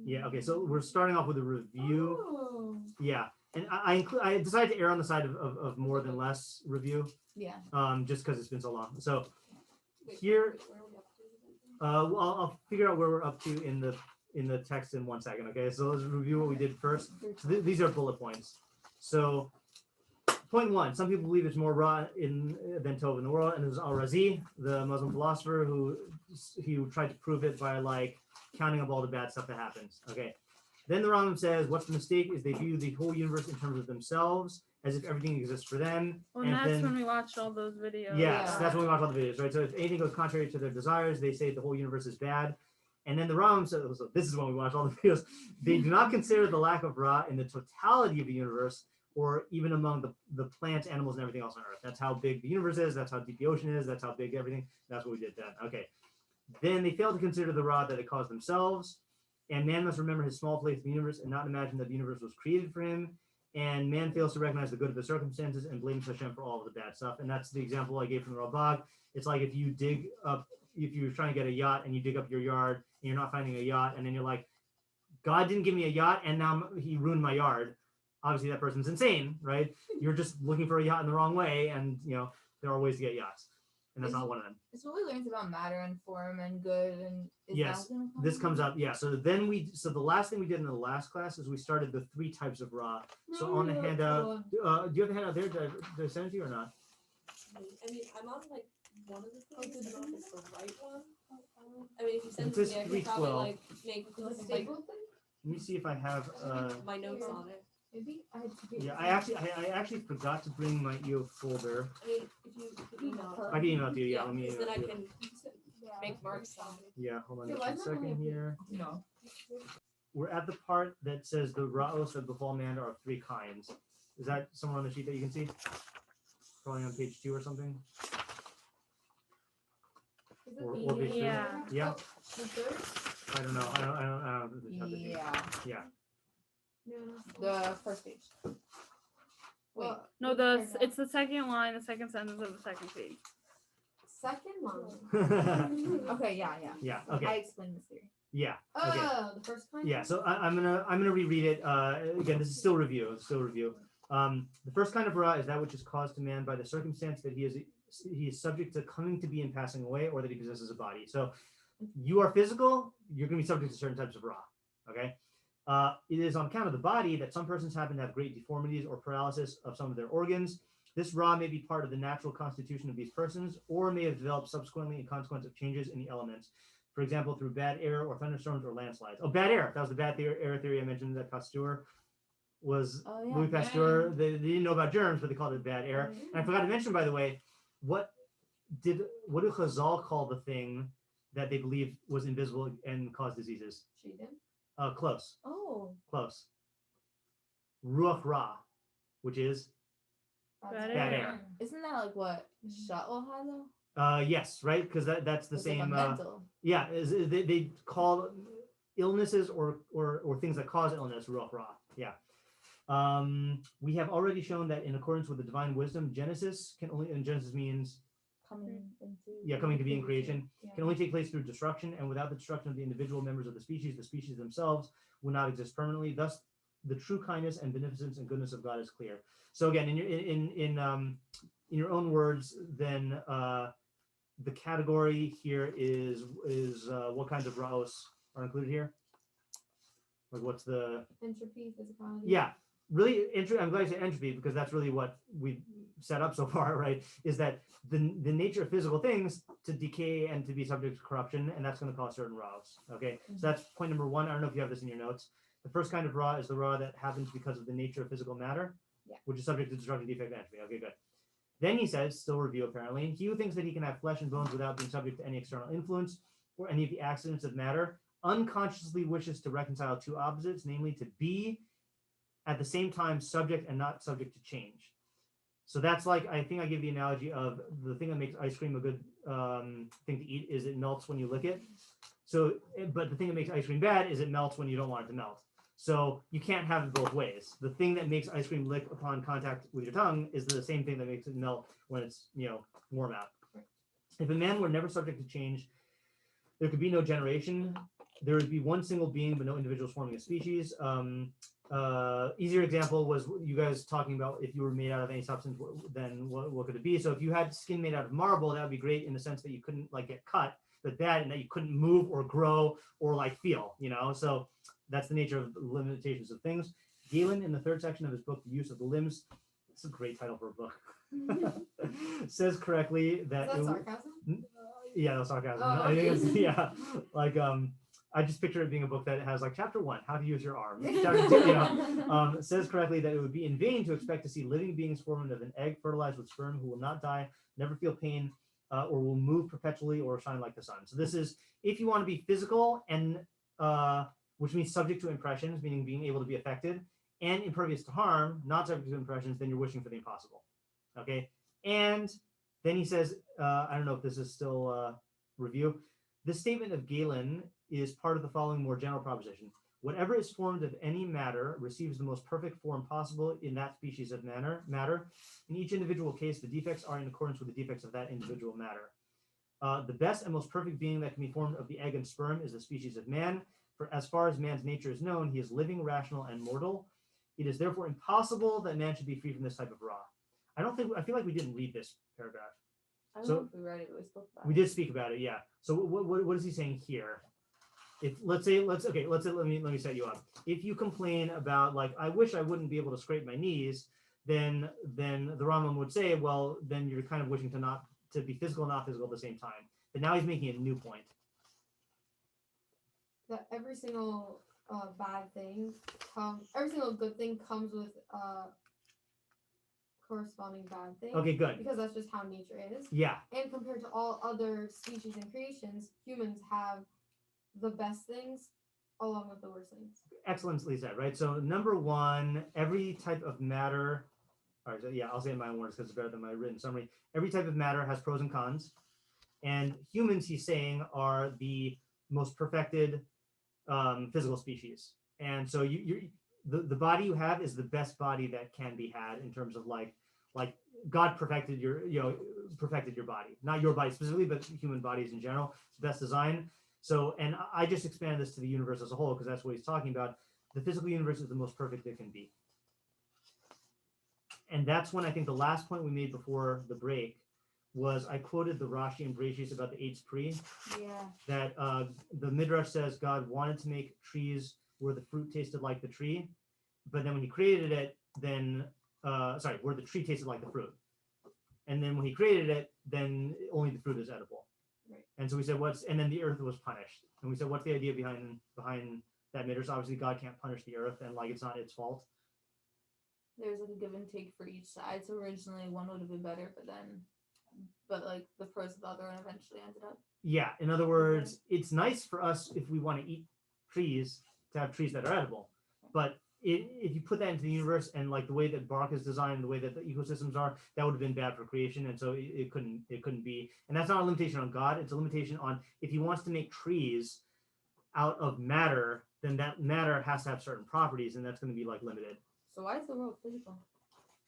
Yeah. Okay. So we're starting off with a review. Oh. Yeah. And I decided to err on the side of more than less review. Yeah. Just because it's been so long. So here, well, I'll figure out where we're up to in the text in 1 second. Okay. So let's review what we did first. So these are bullet points. So point 1, some people believe there's more Ra than Tov in the world, and it was Al-Razi, the Muslim philosopher, who tried to prove it by like counting up all the bad stuff that happens. Okay. Then the Rambam says, what's the mistake is they view the whole universe in terms of themselves, as if everything exists for them. Well, and that's when we watched all those videos. Yes, that's when we watched all the videos, right? So if anything goes contrary to their desires, they say the whole universe is bad. And then the Rambam says, so this is when we watched all the videos, they do not consider the lack of Ra in the totality of the universe, or even among the plants, animals, and everything else on Earth. That's how big the universe is. That's how deep the ocean is. That's how big everything. That's what we did then. Okay. Then they fail to consider the Ra that they caused themselves. And man must remember his small place in the universe and not imagine that the universe was created for him. And man fails to recognize the good of the circumstances and blames Hashem for all of the bad stuff. And that's the example I gave from the Rambam. It's like if you're trying to get a yacht and you dig up your yard and you're not finding a yacht, and then you're like, God didn't give me a yacht and now he ruined my yard. Obviously that person's insane, right? You're just looking for a yacht in the wrong way, and there are ways to get yachts. And that's not one of them. It's what we learned about matter and form and good and yes, this comes up. Yeah. So then the last thing we did in the last class is we started the 3 types of Ra. So on the handout, do you have the handout there? Did I send it to you or not? I mean, I'm on like one of the things. I don't know if it's the right one. I mean, if you send it to me, I can probably like make like. Let me see if I have my notes on it. Maybe I had to yeah, I actually forgot to bring my Iyov folder. I mean, if you email it. I can email it to you. Yeah, let me. Then I can make marks on it. Yeah, hold on just a second here. No. We're at the part that says the ra'os of befall man are of 3 kinds. Is that somewhere on the sheet that you can see? Probably on page 2 or something. Or page 3. Yeah. I don't know. I don't. Yeah. The first page. Wait. No, it's the second line, the second sentence of the second page. Second line. Okay. Yeah. Yeah. Okay. I explained this theory. Yeah. Okay. Oh, the first kind. Yeah. So I'm gonna reread it. Again, this is still review. It's still review. The first kind of Ra is that which is caused to man by the circumstance that he is subject to coming to be and passing away, or that he possesses a body. So you are physical. You're going to be subject to certain types of Ra. Okay. It is on account of the body that some persons happen to have great deformities or paralysis of some of their organs. This Ra may be part of the natural constitution of these persons, or may have developed subsequently in consequence of changes in the elements. For example, through bad air or thunderstorms or landslides. Oh, bad air. That was the bad air theory I mentioned that Pasteur was. Louis Pasteur. They didn't know about germs, but they called it bad air. And I forgot to mention, by the way, what did Chazal call the thing that they believed was invisible and caused diseases? Close. Oh. Close. Ruach Ra, which is Bad air. Isn't that like what Sha'ul had though? Yes, right? Because that's the same. Like yeah, they call illnesses or things that cause illness Ruach Ra. Yeah. We have already shown that in accordance with the divine wisdom, Genesis means coming to be in creation, can only take place through destruction, and without the destruction of the individual members of the species themselves will not exist permanently. Thus, the true kindness and beneficence and goodness of God is clear. So again, in your own words, then the category here is what kinds of ra'os are included here? Like what's the entropy, physicality? Yeah. Really, I'm glad you said entropy, because that's really what we've set up so far, right? Is that the nature of physical things to decay and to be subject to corruption, and that's going to cause certain Ra's. Okay, so that's point number 1. I don't know if you have this in your notes. The first kind of Ra is the Ra that happens because of the nature of physical matter, which is subject to destruction, defect, and entropy. Okay, good. Then he says, still review apparently, he who thinks that he can have flesh and bones without being subject to any external influence or any of the accidents of matter unconsciously wishes to reconcile 2 opposites, namely to be at the same time subject and not subject to change. So that's like, I think I give the analogy of the thing that makes ice cream a good thing to eat is it melts when you lick it. So, but the thing that makes ice cream bad is it melts when you don't want it to melt. So you can't have it both ways. The thing that makes ice cream lick upon contact with your tongue is the same thing that makes it melt when it's, warm out. If a man were never subject to change, there could be no generation. there would be one single being, but no individuals forming a species. Easier example was you guys talking about if you were made out of any substance, then what could it be? So if you had skin made out of marble, that would be great in the sense that you couldn't like get cut, but bad in that you couldn't move or grow or like feel, you know? So that's the nature of the limitations of things. Galen, in the third section of his book, The Use of the Limbs, it's a great title for a book, says correctly that... Is that sarcasm? Yeah, that's sarcasm. Oh, I think okay. it's, yeah, like, I just picture it being a book that has like chapter 1, how to use your arm. Chapter 2, you know, says correctly that it would be in vain to expect to see living beings formed of an egg fertilized with sperm who will not die, never feel pain, or will move perpetually or shine like the sun. So this is, if you want to be physical and, which means subject to impressions, meaning being able to be affected, and impervious to harm, not subject to impressions, then you're wishing for the impossible. Okay? And then he says, I don't know if this is still review. This statement of Galen is part of the following more general proposition. Whatever is formed of any matter receives the most perfect form possible in that species of matter. In each individual case, the defects are in accordance with the defects of that individual matter. The best and most perfect being that can be formed of the egg and sperm is the species of man. For as far as man's nature is known, he is living, rational, and mortal. It is therefore impossible that man should be free from this type of raw. I feel like we didn't read this paragraph. I don't So- know if we read it, but we spoke about We it. did speak about it, yeah. So what is he saying here? If let me set you up. If you complain about like, I wish I wouldn't be able to scrape my knees, then the Rambam would say, well, then you're kind of wishing to be physical and not physical at the same time. But now he's making a new point. That every single bad thing every single good thing comes with corresponding bad thing. Okay, good. Because that's just how nature is. Yeah, And compared to all other species and creations, humans have the best things along with the worst things. excellently said, right? So number one, every type of matter, all right, so yeah, I'll say it in my own words because it's better than my written summary. Every type of matter has pros and cons. And humans, he's saying, are the most perfected physical species. And so the body you have is the best body that can be had in terms of like God perfected your body, not your body specifically, but human bodies in general. It's the best design. So, and I just expand this to the universe as a whole because that's what he's talking about. The physical universe is the most perfect it can be. And that's when I think the last point we made before the break was I quoted the Rashi and Bereshit about the 8 Pri, Yeah. that the Midrash says God wanted to make trees where the fruit tasted like the tree, but then when he created it, then, where the tree tasted like the fruit. And then when he created it, then only the fruit is edible. Right. And so we said, and then the earth was punished. And we said, what's the idea behind that Midrash? Obviously, God can't punish the earth, and like it's not its fault. There's like a give and take for each side. So originally one would have been better, but like the pros of the other one eventually ended up. Yeah, in other words, it's nice for us if we want to eat trees to have trees that are edible. But if you put that into the universe and like the way that bark is designed, the way that the ecosystems are, that would have been bad for creation, and so it couldn't be. And that's not a limitation on God; it's a limitation on if He wants to make trees out of matter, then that matter has to have certain properties, and that's going to be like limited. So why is the world physical?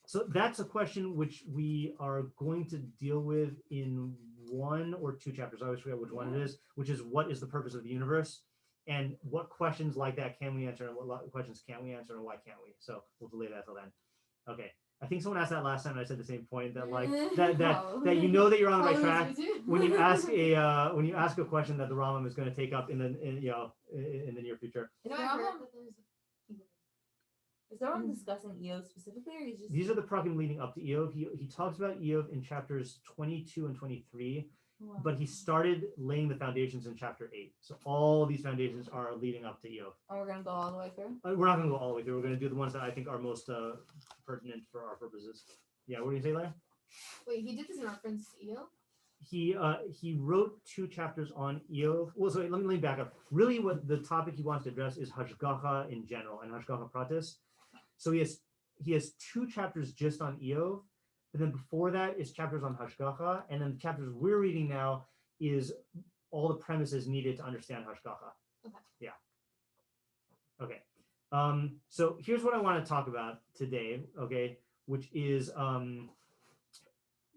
So that's a question which we are going to deal with in 1 or 2 chapters. I always forget which one it is, which is what is the purpose of the universe, and what questions like that can we answer, and what questions can't we answer, and why can't we? So we'll delay that till then. Okay. I think someone asked that last time, and I said the same point that like that you know that you're on the right track when you ask a question that the Rambam is going to take up in the near future. You know, Is I heard Rambam- that there's Is there one discussing Iyov specifically, or is just These are the prakim leading up to Iyov. He talks about Iyov in chapters 22 and 23, Wow. but he started laying the foundations in chapter 8. So all these foundations are leading up to Iyov. And we're gonna go all the way through? We're not going to go all the way through. We're going to do the ones that I think are most pertinent for our purposes. Yeah, what do you say, Larry? Wait, he did this in reference to Iyov? He wrote 2 chapters on Iyov. Well, so let me back up. Really, what the topic he wants to address is hashgacha in general and hashgacha pratis. So he has 2 chapters just on Iyov, but then before that is chapters on hashgacha, and then the chapters we're reading now is all the premises needed to understand hashgacha. Okay. Yeah. Okay. So here's what I want to talk about today. Okay, which is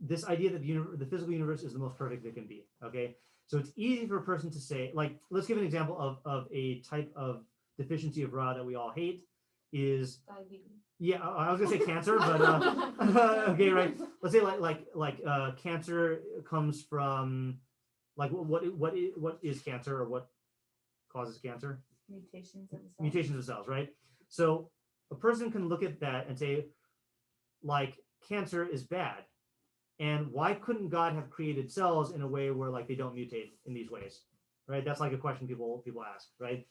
this idea that the physical universe is the most perfect it can be. Okay, So it's easy for a person to say, like, let's give an example of a type of deficiency of Ra that we all hate is, Diabetes. yeah, I was gonna say cancer, but okay, right. Let's say cancer comes from, like, what is cancer, or what causes cancer? Mutations of the cells. Mutations of cells, right? So a person can look at that and say, like, cancer is bad, and why couldn't God have created cells in a way where, like, they don't mutate in these ways, right? That's like a question people ask, right?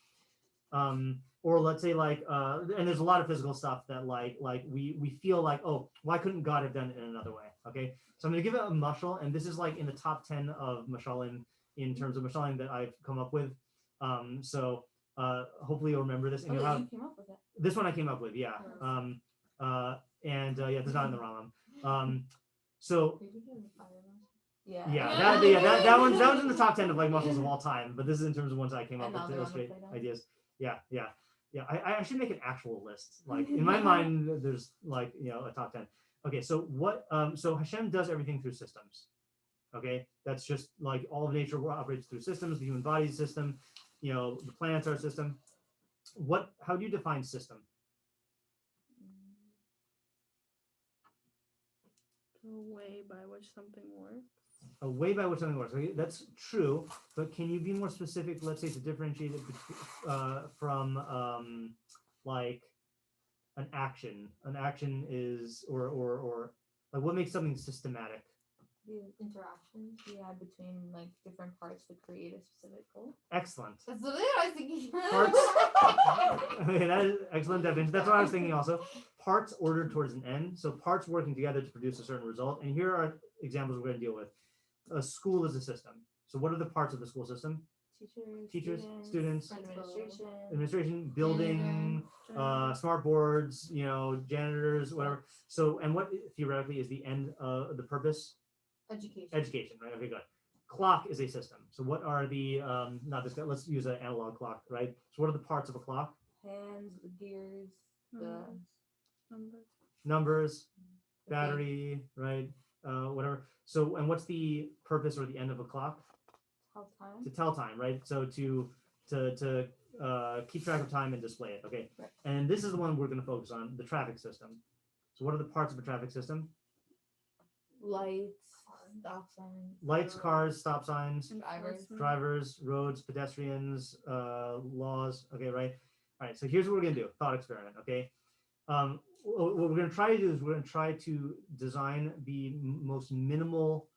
Or let's say, like, and there's a lot of physical stuff that like we feel like, oh, why couldn't God have done it in another way? Okay, so I'm gonna give it a mashal, and this is like in the top 10 of mashalim in terms of mashalim that I've come up with. So hopefully you'll remember this. And you'll have, you came up with it. this one I came up with, yeah. Yeah, this is not in the Rambam. So Yeah. that one's in the top 10 of like muscles of all time, but this is in terms of ones I came up with to illustrate ideas. Yeah. I should make an actual list. Like in my mind, there's like, a top 10. Okay, so what? So Hashem does everything through systems. Okay, that's just like all of nature operates through systems. The human body's a system. The planets are a system. How do you define system? The way by which something works. A way by which something works. Okay, that's true, but can you be more specific? Let's say to differentiate it from like an action. An action is or like what makes something systematic? The interaction, between like different parts to create a specific goal. Excellent. That's what I was thinking. Parts. Okay, that is excellent definition. That's what I was thinking also. Parts ordered towards an end. So parts working together to produce a certain result. And here are examples we're going to deal with. A school is a system. So what are the parts of the school system? Teachers, students, administration, building, smart boards, janitors, whatever. So, and what theoretically is the end, the purpose? Education, right? Okay, good. Clock is a system. So what are the, not this guy, let's use an analog clock, right? So what are the parts of a clock? Hands, the gears, the numbers, battery, right? Whatever. So, and what's the purpose or the end of a clock? Tell time. To tell time, right? So to keep track of time and display it. Okay. Right. And this is the one we're going to focus on, the traffic system. So what are the parts of a traffic system? Lights, stop signs. Lights, cars, stop signs, Drivers, roads, pedestrians, laws. Okay, right? All right. So here's what we're going to do. Thought experiment. Okay. What we're going to try to do is we're going to try to design the most minimal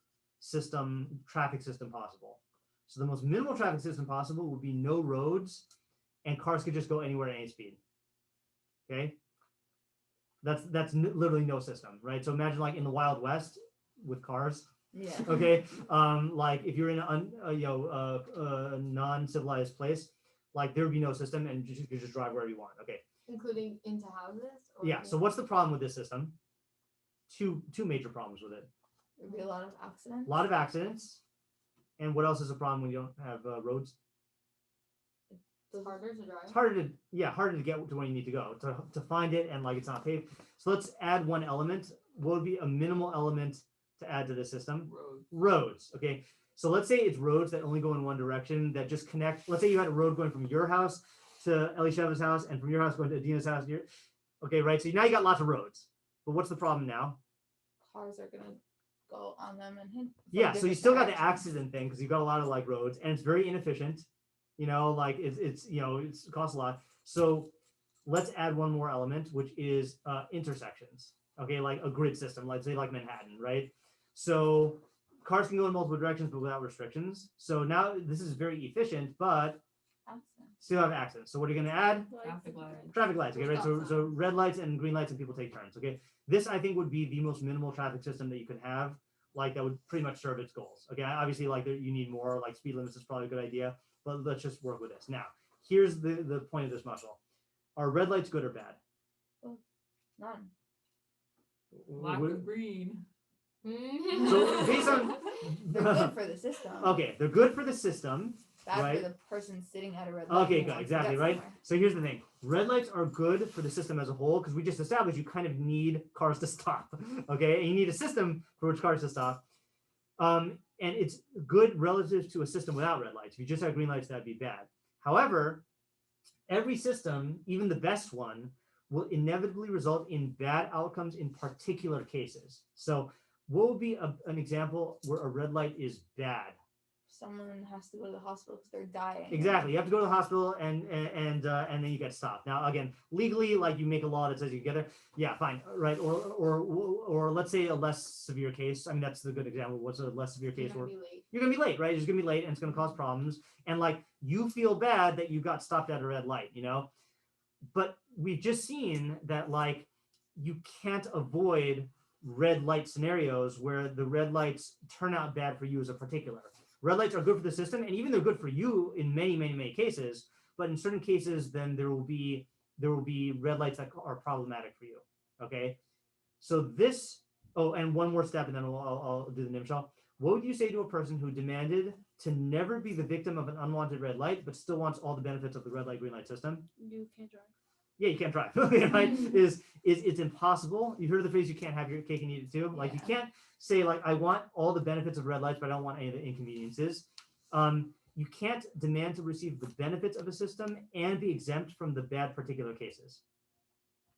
traffic system possible. So the most minimal traffic system possible would be no roads, and cars could just go anywhere at any speed. Okay, that's literally no system, right? So imagine like in the Wild West with cars. Yeah. Okay, like if you're in a non-civilized place, like there would be no system, and you could just drive wherever you want. Okay. Including into houses? Yeah. So what's the problem with this system? Two major problems with it. There'd be a lot of accidents. A lot of accidents. And what else is a problem when you don't have roads? It's harder to drive. It's harder to get to where you need to go, to find it, and like it's not paved. So let's add one element. What would be a minimal element to add to the system? Roads. Okay. So let's say it's roads that only go in one direction that just connect. Let's say you had a road going from your house to Elisheva's house and from your house going to Adina's house. Okay, right? So now you got lots of roads. But what's the problem now? Cars are going to go on them and hit. Yeah, so you still got the accident thing because you've got a lot of like roads and it's very inefficient. Like it's costs a lot. So let's add one more element, which is intersections. Okay, like a grid system, let's say like Manhattan, right? So cars can go in multiple directions but without restrictions. So now this is very efficient, but still have accidents. So what are you going to add? Traffic lights. Okay, right? So red lights and green lights and people take turns. Okay, this I think would be the most minimal traffic system that you could have. Like that would pretty much serve its goals. Okay, obviously like you need more. Like speed limits is probably a good idea, but let's just work with this. Now, here's the point of this muscle. Are red lights good or bad? Well, none. Black or green. So based on They're good for the system. okay, they're good for the system. Bad right? for the person sitting at a red light. Okay, good, exactly, right? So here's the thing. Red lights are good for the system as a whole because we just established you kind of need cars to stop, okay? And you need a system for which cars to stop. and it's good relative to a system without red lights. If you just had green lights, that'd be bad. However, every system, even the best one, will inevitably result in bad outcomes in particular cases. So what would be an example where a red light is bad? Someone has to go to the hospital because they're dying. Exactly. You have to go to the hospital and then you get stopped. Now, again, legally, like you make a law that says you get there. Yeah, fine. Right. Or let's say a less severe case. I mean, that's the good example. What's a less severe case where you're going to be late, right? You're just going to be late and it's going to cause problems. And like you feel bad that you got stopped at a red light, you know? But we've just seen that like you can't avoid red light scenarios where the red lights turn out bad for you as a particular. Red lights are good for the system, and even they're good for you in many, many, many cases. But in certain cases, then there will be red lights that are problematic for you. Okay, so this. Oh, and one more step, and then I'll do the nimshal. What would you say to a person who demanded to never be the victim of an unwanted red light, but still wants all the benefits of the red light green light system? You can't drive. Yeah, you can't drive. Right? It's impossible. You heard the phrase "you can't have your cake and eat it too." Like you can't say like I want all the benefits of red lights, but I don't want any of the inconveniences. You can't demand to receive the benefits of a system and be exempt from the bad particular cases.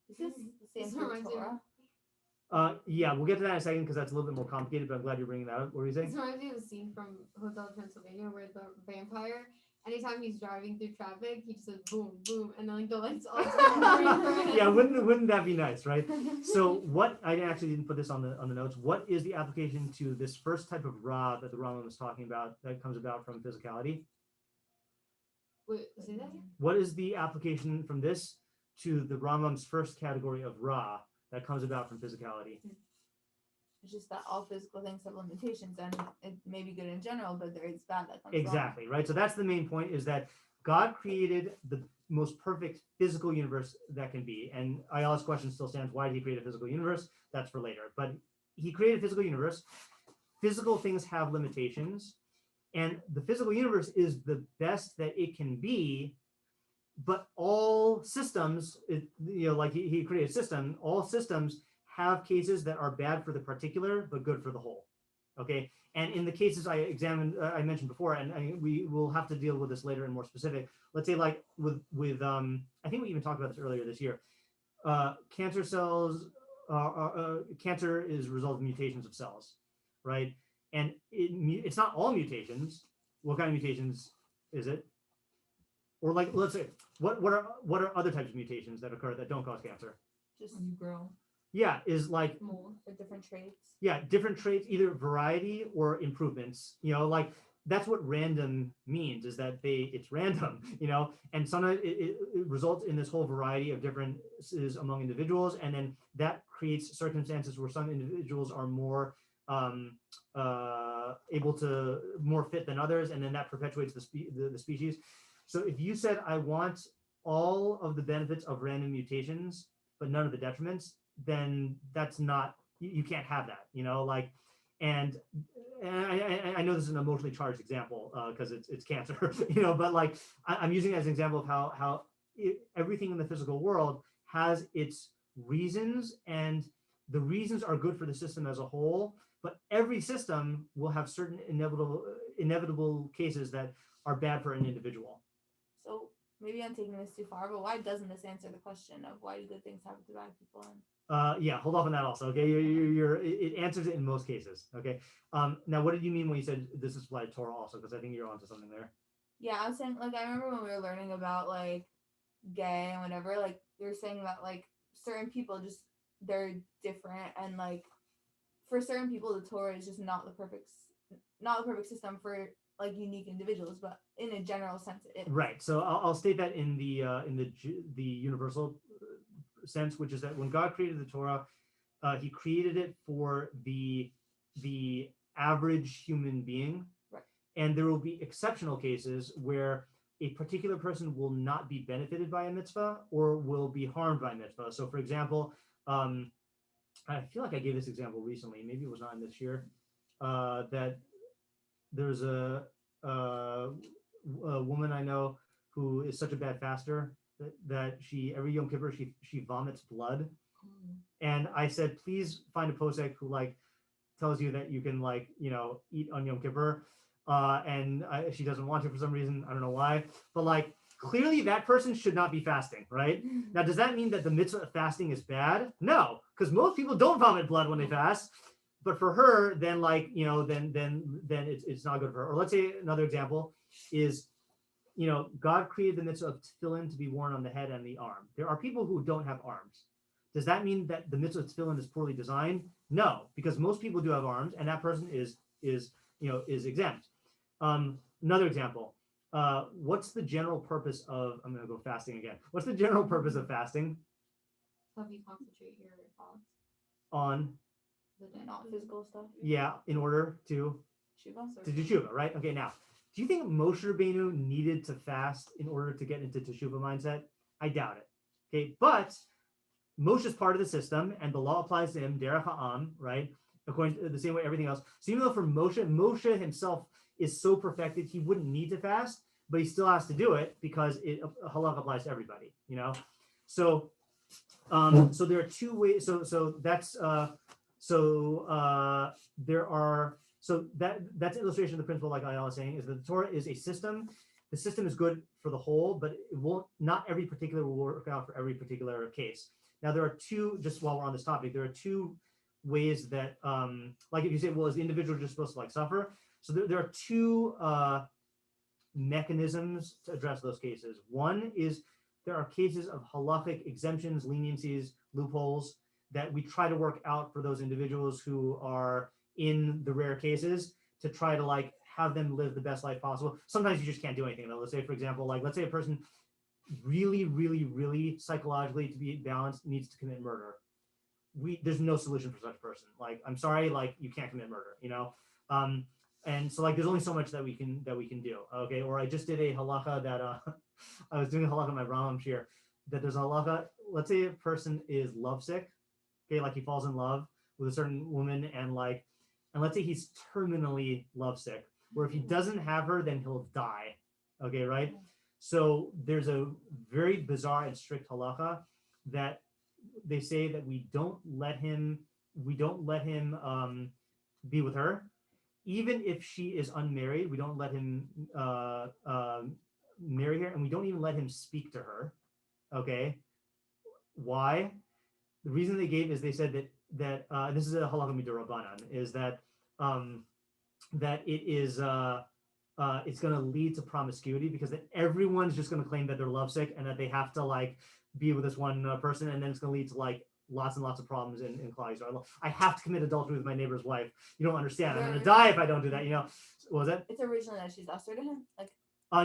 Is this the same for Torah? Yeah, we'll get to that in a second because that's a little bit more complicated, but I'm glad you're bringing that up. What were you saying? This reminds me of a scene from Hotel Transylvania where the vampire, anytime he's driving through traffic, he just says boom, boom, and then like the lights all turn. Yeah, wouldn't that be nice, right? So what I didn't put this on the notes. What is the application to this first type of ra that the Rambam was talking about that comes about from physicality? Wait, say that again? What is the application from this to the Rambam's first category of ra that comes about from physicality? It's just that all physical things have limitations, and it may be good in general, but there is bad that comes Exactly, right? So that's the main point, is that God created the most perfect physical universe that can be. And Ayala's question still stands, why did he create a physical universe? That's for later. But he created a physical universe. Physical things have limitations. And the physical universe is the best that it can be. But all systems, like he created a system, all systems have cases that are bad for the particular, but good for the whole. Okay. And in the cases I mentioned before, and we will have to deal with this later and more specific. Let's say like with I think we even talked about this earlier this year. Cancer cells, cancer is a result of mutations of cells, right? And it's not all mutations. What kind of mutations is it? Or like, let's say, what are other types of mutations that occur that don't cause cancer? Just When you grow. Yeah, is like more for different traits. Yeah, different traits, either variety or improvements. Like that's what random means, is that it's random. And sometimes it results in this whole variety of differences among individuals, and then that creates circumstances where some individuals are more able to more fit than others, and then that perpetuates the species. So if you said I want all of the benefits of random mutations but none of the detriments, then that's not, you can't have that, and I know this is an emotionally charged example because it's cancer, but like I'm using it as an example of how everything in the physical world has its reasons, and the reasons are good for the system as a whole, but every system will have certain inevitable cases that are bad for an individual. So maybe I'm taking this too far, but why doesn't this answer the question of why do good things happen to bad people? Yeah, hold off on that also. Okay, it answers it in most cases. Okay. Now, what did you mean when you said this is applied to Torah also? Because I think you're onto something there. Yeah, I was saying, like, I remember when we were learning about like gay and whatever, like we were saying that like certain people just, they're different, and like for certain people the Torah is just not the perfect system for like unique individuals, but in a general sense it is. Right. So I'll state that in the universal sense, which is that when God created the Torah, he created it for the average human being. Right. And there will be exceptional cases where a particular person will not be benefited by a mitzvah or will be harmed by a mitzvah. So for example, I feel like I gave this example recently, maybe it was not in this year, that there's a woman I know who is such a bad faster that she, every Yom Kippur, she vomits blood. And I said, please find a posek who like tells you that you can like, eat on Yom Kippur, and she doesn't want to for some reason. I don't know why, but like clearly that person should not be fasting, right? Now, does that mean that the mitzvah of fasting is bad? No, because most people don't vomit blood when they fast. But for her, then like, then it's not good for her. Or let's say another example is, God created the mitzvah of tefillin to be worn on the head and the arm. There are people who don't have arms. Does that mean that the mitzvah of tefillin is poorly designed? No, because most people do have arms, and that person is exempt. Another example. What's the general purpose of? I'm going to go fasting again. What's the general purpose of fasting? Help you concentrate your thoughts. On Not physical stuff. Yeah, in order to do tshuva, right? Okay, now, do you think Moshe Rabbeinu needed to fast in order to get into teshuva mindset? I doubt it. Okay, but Moshe is part of the system, and the law applies to him, derech ha'am, right? According to the same way everything else. So even though for Moshe himself is so perfected, he wouldn't need to fast, but he still has to do it because halakha applies to everybody, So, so there are two ways. So that's that's illustration of the principle, like I was saying, is that the Torah is a system. The system is good for the whole, but it won't. Not every particular will work out for every particular case. Now there are two. Just while we're on this topic, there are two ways that, like if you say, well, is the individual just supposed to like suffer? So there are two mechanisms to address those cases. One is there are cases of halachic exemptions, leniencies, loopholes that we try to work out for those individuals who are in the rare cases to try to like have them live the best life possible. Sometimes you just can't do anything. Let's say, for example, let's say a person really, really, really psychologically to be balanced needs to commit murder. There's no solution for such a person. Like, I'm sorry, like you can't commit murder, and so like there's only so much that we can do. Okay, or I just did a halacha that I was doing a halacha in my Rambam shir that there's a halacha. Let's say a person is lovesick. Okay, like he falls in love with a certain woman, and let's say he's terminally lovesick, where if he doesn't have her, then he'll die. Okay, right? So there's a very bizarre and strict halacha that they say that we don't let him be with her, even if she is unmarried. We don't let him marry her, and we don't even let him speak to her. Okay, why? The reason they gave is they said that this is a halakha midurabanan, is that that it is it's going to lead to promiscuity, because then everyone's just going to claim that they're lovesick and that they have to like be with this one person, and then it's going to lead to like lots and lots of problems in Klal Yisrael. I have to commit adultery with my neighbor's wife. You don't understand. I'm going to die if I don't do that. What was that? It's originally that she's usher to him, like.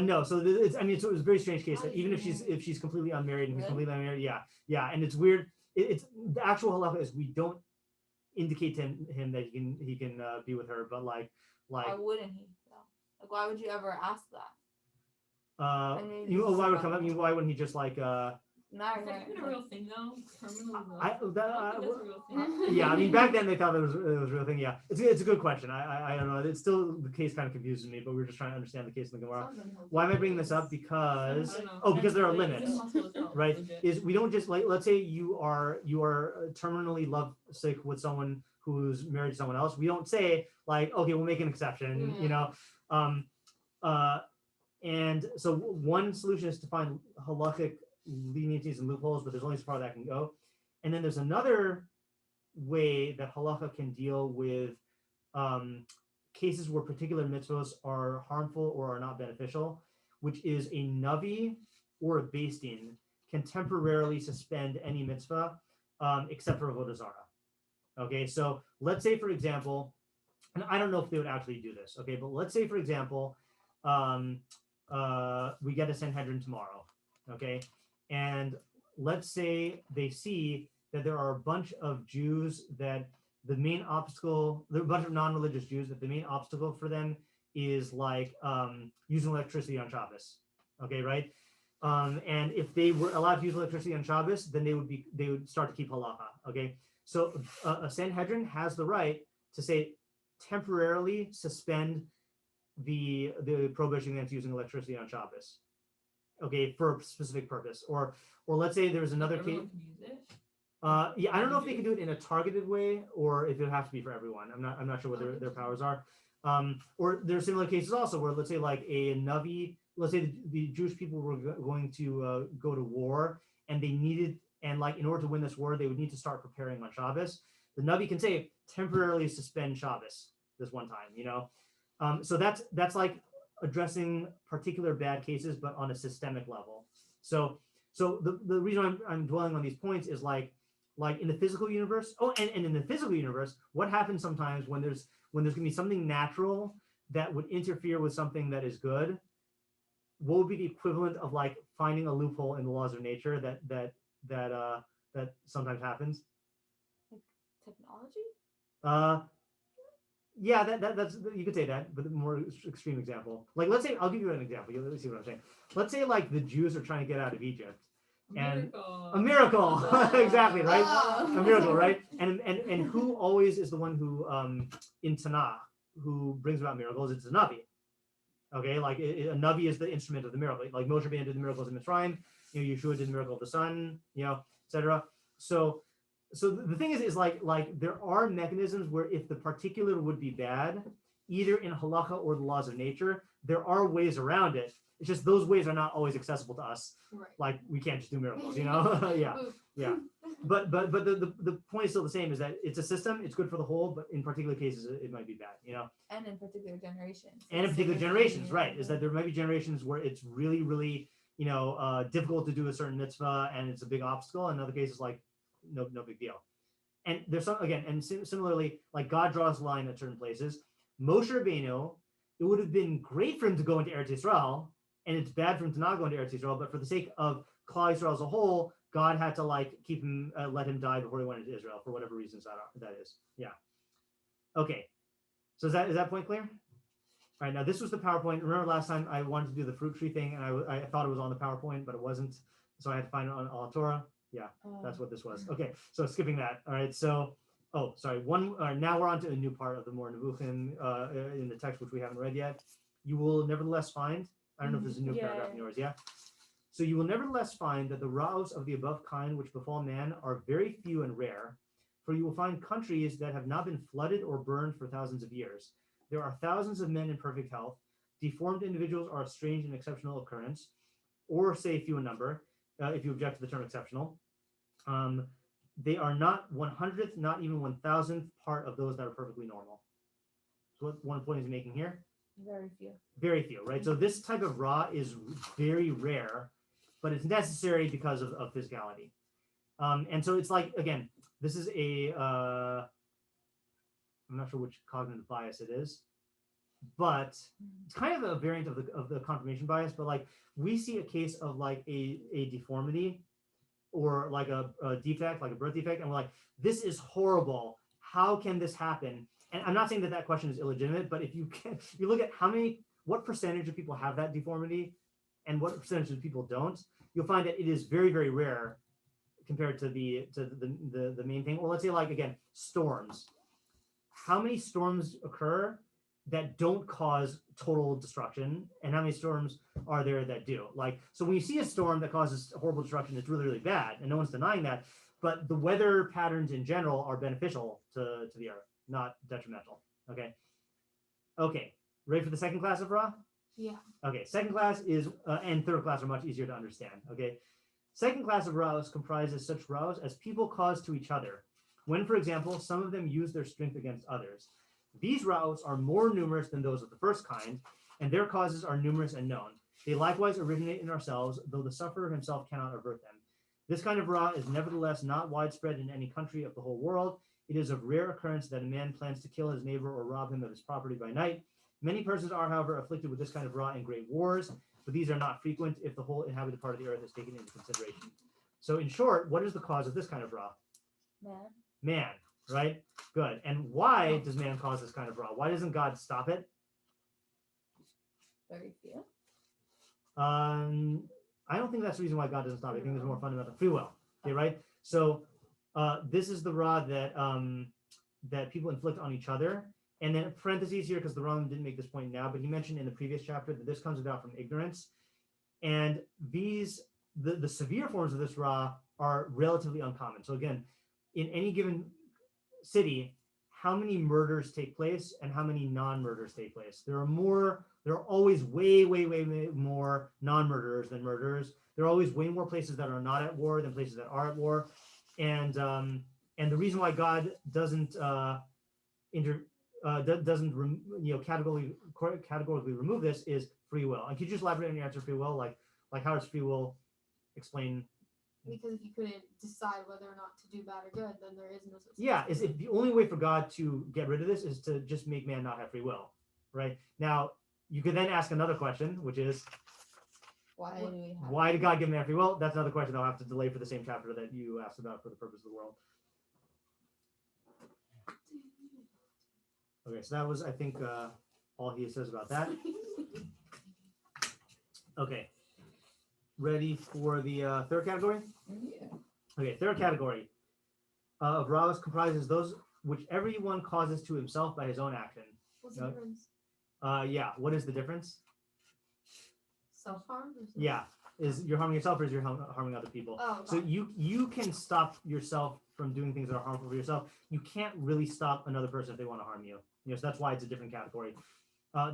No, so it's it was a very strange case that even if she's completely unmarried and he's completely unmarried, yeah, and it's weird. It's the actual halacha is we don't indicate to him that he can be with her, but like why wouldn't he? Like, why would you ever ask that? Why would come up? Why wouldn't he just like marry Is that her? even a real thing though? Terminally I ill? that, I don't think that's a real thing. yeah, I mean back then they thought it was a real thing. Yeah, it's a good question. I don't know. It's still, the case kind of confuses me, but we're just trying to understand the case in the Gemara. Why am I bringing this up? Because I don't know. because there are Like, limits. it's possible it's not Right, legit. is we don't just like, let's say you are terminally lovesick with someone who's married to someone else. We don't say like, okay, we'll make an exception, and so one solution is to find halachic leniencies and loopholes, but there's only so far that can go. And then there's another way that halakha can deal with cases where particular mitzvahs are harmful or are not beneficial, which is a navi or a beis din can temporarily suspend any mitzvah except for avodah zarah. Okay, so let's say, for example, and I don't know if they would actually do this, okay, but let's say, for example, we get a Sanhedrin tomorrow, okay, and let's say they see that there are a bunch of Jews that the main obstacle, there are a bunch of non-religious Jews that the main obstacle for them is like using electricity on Shabbos, okay, right? And if they were allowed to use electricity on Shabbos, then they would start to keep halacha, okay? So a Sanhedrin has the right to say temporarily suspend the prohibition against using electricity on Shabbos, okay, for a specific purpose. Or let's say there's another case. Everyone can use it. Yeah, I don't know if they can do it in a targeted way or if it has to be for everyone. I'm not sure what their powers are. Or there are similar cases also where, let's say, like a Navi, let's say the Jewish people were going to go to war, and they needed, and like in order to win this war, they would need to start preparing on Shabbos. The Navi can say temporarily suspend Shabbos this one time, you know. So that's like addressing particular bad cases, but on a systemic level. So the reason I'm dwelling on these points is like in the physical universe. Oh, and in the physical universe, what happens sometimes when there's going to be something natural that would interfere with something that is good? What would be the equivalent of like finding a loophole in the laws of nature that sometimes happens? Like technology? Yeah, that's, you could say that, but a more extreme example. Like, let's say, I'll give you an example. You'll see what I'm saying. Let's say like the Jews are trying to get out of Egypt. And a miracle. Exactly, right? A miracle, right? And who always is the one who in Tanakh who brings about miracles? It's a Navi. Okay, like a Navi is the instrument of the miracle. Like Moshe Rabbeinu did the miracles in Mitzrayim, you know, Yeshua did the miracle of the sun, you know, etc. So the thing is like there are mechanisms where if the particular would be bad, either in halacha or the laws of nature, there are ways around it. It's just those ways are not always accessible to us. Right. Like we can't just do miracles, you know? yeah. But the point is still the same, is that it's a system, it's good for the whole, but in particular cases it might be bad, you know? And in particular generations. And in particular generations, right? Is that there might be generations where it's really, really, you know, difficult to do a certain mitzvah and it's a big obstacle. In other cases, like no big deal. And there's some, again, and similarly, like God draws a line at certain places. Moshe Rabbeinu, it would have been great for him to go into Eretz Yisrael, and it's bad for him to not go into Eretz Yisrael, but for the sake of Klal Yisrael as a whole, God had to like keep him, let him die before he went into Israel for whatever reasons that is. Yeah. Okay. So is that point clear? All right. Now this was the PowerPoint. Remember last time I wanted to do the fruit tree thing, and I thought it was on the PowerPoint, but it wasn't. So I had to find it on Al Torah. Yeah, that's what this was. Okay. So skipping that. All right. So, oh, sorry. Now we're on to a new part of the Moreh Nevuchim in the text, which we haven't read yet. You will nevertheless find. I don't know if there's a new paragraph in yours. Yeah. So you will nevertheless find that the ra'os of the above kind which befall man are very few and rare, for you will find countries that have not been flooded or burned for thousands of years. There are thousands of men in perfect health. Deformed individuals are a strange and exceptional occurrence, or say few in number, if you object to the term exceptional. They are not 100th, not even 1,000th part of those that are perfectly normal. So what one point is he making here? Very few. Very few, right? So this type of ra is very rare, but it's necessary because of physicality. And so it's like, again, this is I'm not sure which cognitive bias it is, but it's kind of a variant of the confirmation bias. But like we see a case of like a deformity or like a defect, like a birth defect, and we're like, this is horrible. How can this happen? And I'm not saying that question is illegitimate, but if you look at what percentage of people have that deformity and what percentage of people don't, you'll find that it is very, very rare compared to the main thing. Or let's say, like, again, storms. How many storms occur that don't cause total destruction, and how many storms are there that do? Like, so when you see a storm that causes horrible destruction, it's really, really bad, and no one's denying that. But the weather patterns in general are beneficial to the earth, not detrimental. Okay. Ready for the second class of Ra? Yeah. Okay. Second class is and third class are much easier to understand. Okay. Second class of Ra's comprises such Ra's as people cause to each other, when, for example, some of them use their strength against others. These Ra's are more numerous than those of the first kind, and their causes are numerous and known. They likewise originate in ourselves, though the sufferer himself cannot avert them. This kind of Ra is nevertheless not widespread in any country of the whole world. It is of rare occurrence that a man plans to kill his neighbor or rob him of his property by night. Many persons are, however, afflicted with this kind of Ra in great wars, but these are not frequent if the whole inhabited part of the earth is taken into consideration. So in short, what is the cause of this kind of Ra? Man, right? Good. And why does man cause this kind of Ra? Why doesn't God stop it? Very few. I don't think that's the reason why God doesn't stop it. I think there's more fundamental free will. Okay, right? So this is the Ra that that people inflict on each other. And then parentheses here, because the Rambam didn't make this point now, but he mentioned in the previous chapter that this comes about from ignorance. And these, the severe forms of this Ra are relatively uncommon. So again, in any given city, how many murders take place and how many non-murders take place? There are always way more non-murderers than murderers. There are always way more places that are not at war than places that are at war. And the reason why God doesn't categorically remove this is free will. And could you just elaborate on your answer, free will? Like how does free will explain? Because if you couldn't decide whether or not to do bad or good, then there is no such thing. Yeah, is it the only way for God to get rid of this is to just make man not have free will, right? Now, you could then ask another question, which is, why did God give man free will? That's another question I'll have to delay for the same chapter that you asked about for the purpose of the world. Okay, so that was, I think, all he says about that. Okay. Ready for the third category? Yeah. Okay, third category of ra's comprises those which everyone causes to himself by his own action. What's the difference? Yeah, what is the difference? Self-harm? Yeah, is you're harming yourself or is you're harming other people? Oh, so you can stop yourself from doing things that are harmful for yourself. You can't really stop another person if they want to harm you. So that's why it's a different category.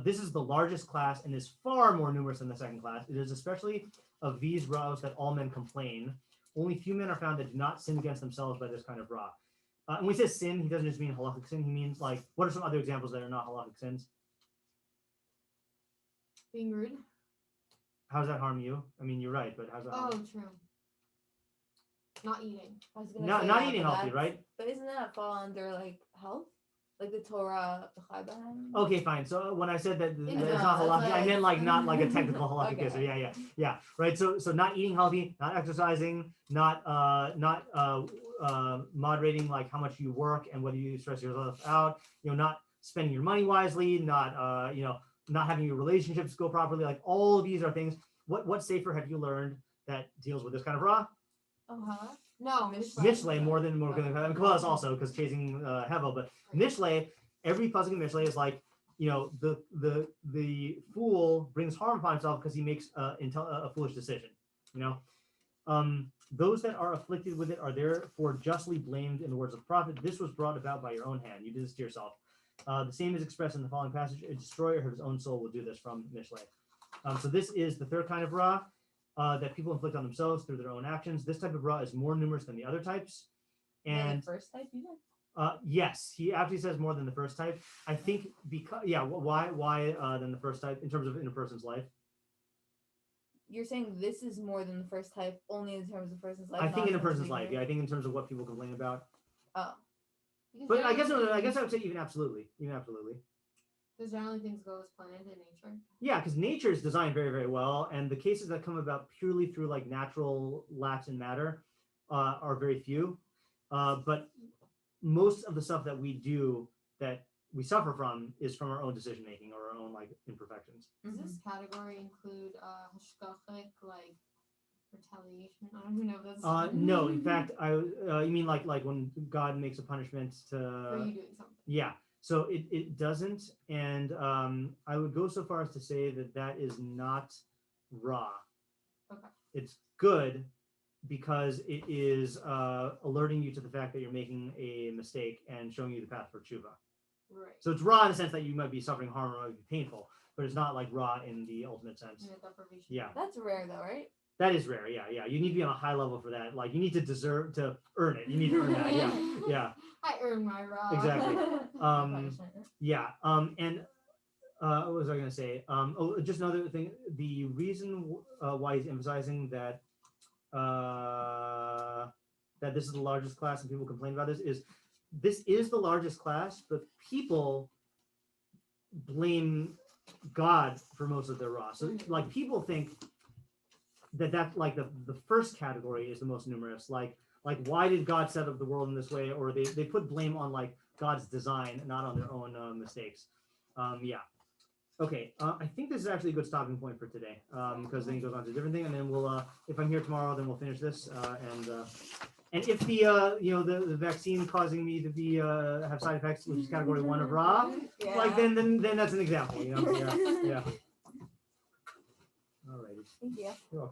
This is the largest class and is far more numerous than the second class. It is especially of these ra's that all men complain. Only few men are found that do not sin against themselves by this kind of ra. And when he says sin, he doesn't just mean halakhic sin. He means like, what are some other examples that are not halakhic sins? Being rude. How does that harm you? I mean, you're right, but how's that harm you? True. Not eating. I was gonna Not say eating healthy, right? But isn't that fall under like health? Like the Torah. Okay, fine. So when I said that it's Yeah, not halakhic, I like- meant like not like a technical halakhic Okay. answer. Yeah. Right. So not eating healthy, not exercising, not moderating like how much you work and whether you stress yourself out. Not spending your money wisely, not not having your relationships go properly. Like all of these are things. What sefer have you learned that deals with this kind of ra? No. Mishlei more than more going to Kabbalah's also because chasing Hevel, but Mishlei, every pasuk in Mishlei is like, the fool brings harm upon himself because he makes a foolish decision. Those that are afflicted with it are therefore justly blamed in the words of the prophet. This was brought about by your own hand. You did this to yourself. The same is expressed in the following passage. A destroyer of his own soul will do this from Mishlei. So this is the third kind of ra. That people inflict on themselves through their own actions. This type of ra is more numerous than the other types. And the first type, you know? Yes, he actually says more than the first type. I think because why than the first type in terms of in a person's life? You're saying this is more than the first type only in terms of the person's life. I think not in a terms of person's life. behavior? Yeah, I think in terms of what people complain about. Oh. But I guess I would say even absolutely. Because generally things go as planned in nature. Yeah, because nature is designed very, very well, and the cases that come about purely through like natural lapse in matter are very few. But most of the stuff that we do that we suffer from is from our own decision making or our own like imperfections. Does this category include hashgachic, like retaliation? I don't even know if that's No, in fact, you mean like when God makes a punishment for to you doing something. yeah. So it doesn't, and I would go so far as to say that is not ra. Okay. It's good because it is alerting you to the fact that you're making a mistake and showing you the path for tshuva. Right. So it's ra in the sense that you might be suffering harm or might be painful, but it's not like ra in the ultimate sense. In a deprivation. Yeah. That's rare though, right? That is rare. Yeah. You need to be on a high level for that. Like you need to deserve to earn it. You need to earn that. Yeah. I earned my raw. Exactly. Punishment. Yeah. And what was I going to say? Just another thing. The reason why he's emphasizing that that this is the largest class and people complain about this is the largest class, but people blame God for most of their raw. So like people think that like the first category is the most numerous. Like why did God set up the world in this way? Or they put blame on like God's design, not on their own mistakes. Yeah. Okay. I think this is actually a good stopping point for today because then he goes on to a different thing, and then we'll if I'm here tomorrow, then we'll finish this. And if the vaccine causing me to be have side effects, which is category 1 of raw, Yeah. like then that's an example. Yeah. All righty. Thank you. You're welcome.